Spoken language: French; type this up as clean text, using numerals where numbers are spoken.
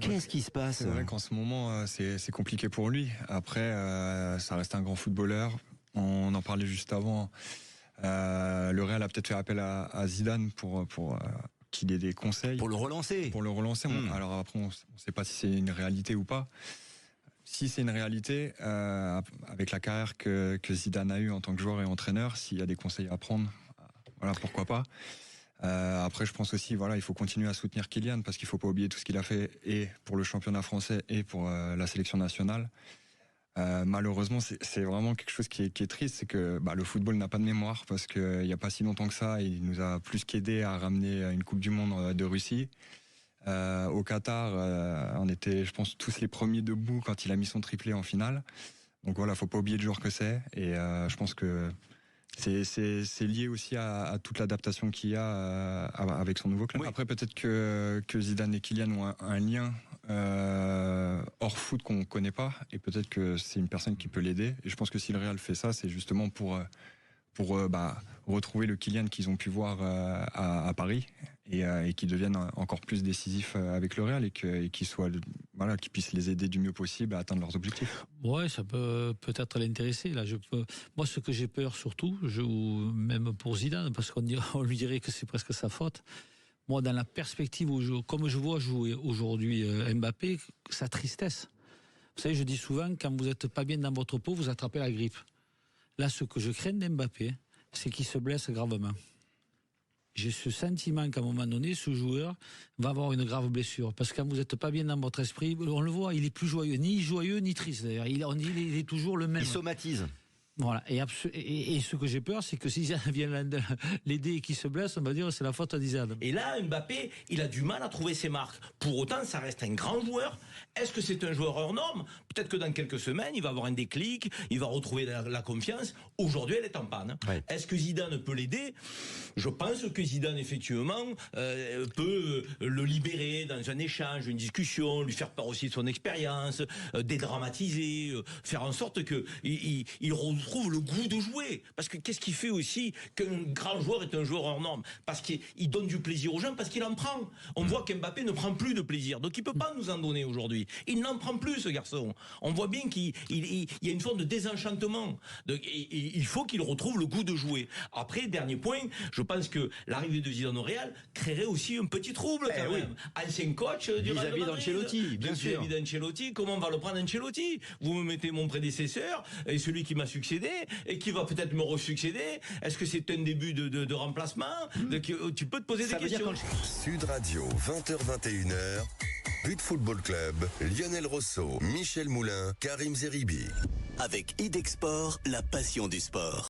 Qu'est-ce qui se passe? C'est vrai qu'en ce moment, c'est compliqué pour lui. Après, ça reste un grand footballeur. On en parlait juste avant. Le Real a peut-être fait appel à Zidane pour qu'il ait des conseils. Pour le relancer. Alors après, on ne sait pas si c'est une réalité ou pas. Si c'est une réalité, avec la carrière que Zidane a eue en tant que joueur et entraîneur, s'il y a des conseils à prendre, voilà, pourquoi pas. Après, je pense aussi, il faut continuer à soutenir Kylian parce qu'il faut pas oublier tout ce qu'il a fait et pour le championnat français et pour la sélection nationale. Malheureusement, c'est vraiment quelque chose qui est triste, c'est que le football n'a pas de mémoire parce que il y a pas si longtemps que ça, il nous a plus qu'aidé à ramener une Coupe du Monde de Russie. Au Qatar, on était, je pense, tous les premiers debout quand il a mis son triplé en finale. Donc voilà, faut pas oublier le joueur que c'est. Et je pense que c'est lié aussi à toute l'adaptation qu'il y a avec son nouveau club. Oui. Après, peut-être que Zidane et Kylian ont un lien hors foot qu'on connaît pas, et peut-être que c'est une personne qui peut l'aider. Et je pense que si le Real fait ça, c'est justement pour retrouver le Kylian qu'ils ont pu voir à Paris et qui deviennent encore plus décisifs avec le Real et qu'ils puissent les aider du mieux possible à atteindre leurs objectifs. Ouais, ça peut-être l'intéresser. Là, moi, ce que j'ai peur surtout, même pour Zidane, parce qu'on lui dirait que c'est presque sa faute. Moi, dans la perspective comme je vois jouer aujourd'hui Mbappé, sa tristesse. Vous savez, je dis souvent, quand vous n'êtes pas bien dans votre peau, vous attrapez la grippe. Là, ce que je crains d'Mbappé, c'est qu'il se blesse gravement. J'ai ce sentiment qu'à un moment donné, ce joueur va avoir une grave blessure. Parce que quand vous n'êtes pas bien dans votre esprit, on le voit, il est plus joyeux, ni triste d'ailleurs. Il est toujours le même. Il somatise. Voilà. Et ce que j'ai peur, c'est que si Zidane vient l'aider et qu'il se blesse, on va dire c'est la faute à Zidane. Et là, Mbappé, il a du mal à trouver ses marques. Pour autant, ça reste un grand joueur. Est-ce que c'est un joueur hors norme? Peut-être que dans quelques semaines, il va avoir un déclic, il va retrouver la confiance. Aujourd'hui, elle est en panne. Ouais. Est-ce que Zidane peut l'aider? Je pense que Zidane, effectivement, peut le libérer dans un échange, une discussion, lui faire part aussi de son expérience, dédramatiser, faire en sorte que il retrouve le goût de jouer. Parce que qu'est-ce qui fait aussi qu'un grand joueur est un joueur hors norme? Parce qu'il donne du plaisir aux gens, parce qu'il en prend. On voit qu'Mbappé ne prend plus de plaisir. Donc il peut pas nous en donner aujourd'hui. Il n'en prend plus, ce garçon. On voit bien qu'il y a une forme de désenchantement. Il faut qu'il retrouve le goût de jouer. Après, dernier point, je pense que l'arrivée de Zidane au Real créerait aussi un petit trouble quand même. Ancien coach du Real vis-à-vis d'Ancelotti, bien sûr. Vis-à-vis d'Ancelotti, comment on va le prendre Ancelotti? Vous me mettez mon prédécesseur et celui qui m'a succédé et qui va peut-être me resuccéder. Est-ce que c'est un début de remplacement? Tu peux te poser des questions. Sud Radio, 20h-21h, But Football Club, Lionel Rosso, Michel Moulin, Karim Zeribi. Avec Idexport, la passion du sport.